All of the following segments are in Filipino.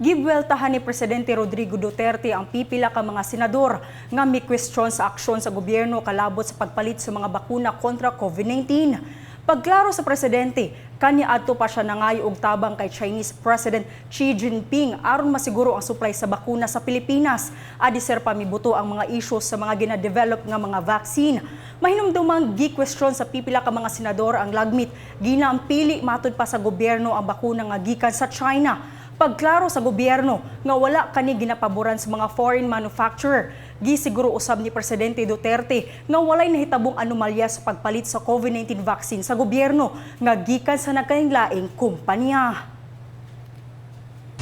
Gibweltahan ni Presidente Rodrigo Duterte ang pipila ka mga senador nga may question sa aksyon sa gobyerno kalabot sa pagpalit sa mga bakuna kontra COVID-19. Pagklaro sa Presidente, kanya adto pa siya nangayo og tabang kay Chinese President Xi Jinping aron masiguro ang supply sa bakuna sa Pilipinas. Adisir pa mibuto ang mga issues sa mga gina-develop nga mga vaccine. Mahinumdumang gi-question sa pipila ka mga senador ang lagmit ginaampili matud pa sa gobyerno ang bakuna nga gikan sa China. Pagklaro sa gobyerno nga wala kani ginapaboran sa mga foreign manufacturer. Gisiguro usab ni Presidente Duterte nga walay nahitabong anomalya sa pagpalit sa COVID-19 vaccine sa gobyerno nga gikan sa nagkalaing kumpanya.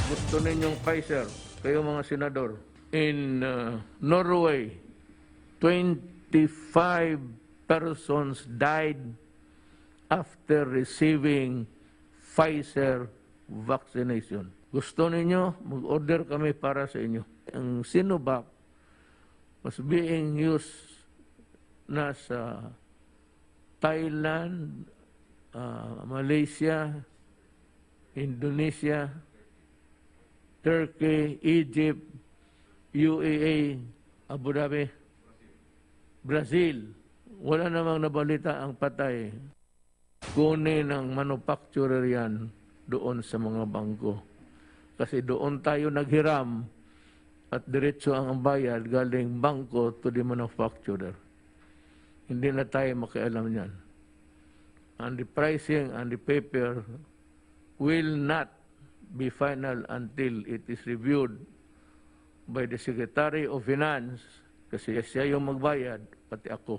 Gusto ninyong Pfizer, kayo mga senador. In Norway, 25 persons died after receiving Pfizer vaccination. Gusto ninyo, mag-order kami para sa inyo. Ang Sinovac was being used na sa Thailand, Malaysia, Indonesia, Turkey, Egypt, UAE, Abu Dhabi, Brazil. Wala namang nabalita ang patay. Kunin ng manufacturer yan doon sa mga bangko. Kasi doon tayo naghiram at diretso ang bayad galing bangko to the manufacturer. Hindi na tayo makialam yan. And the pricing and the paper will not be final until it is reviewed by the Secretary of Finance kasi siya yung magbayad, pati ako.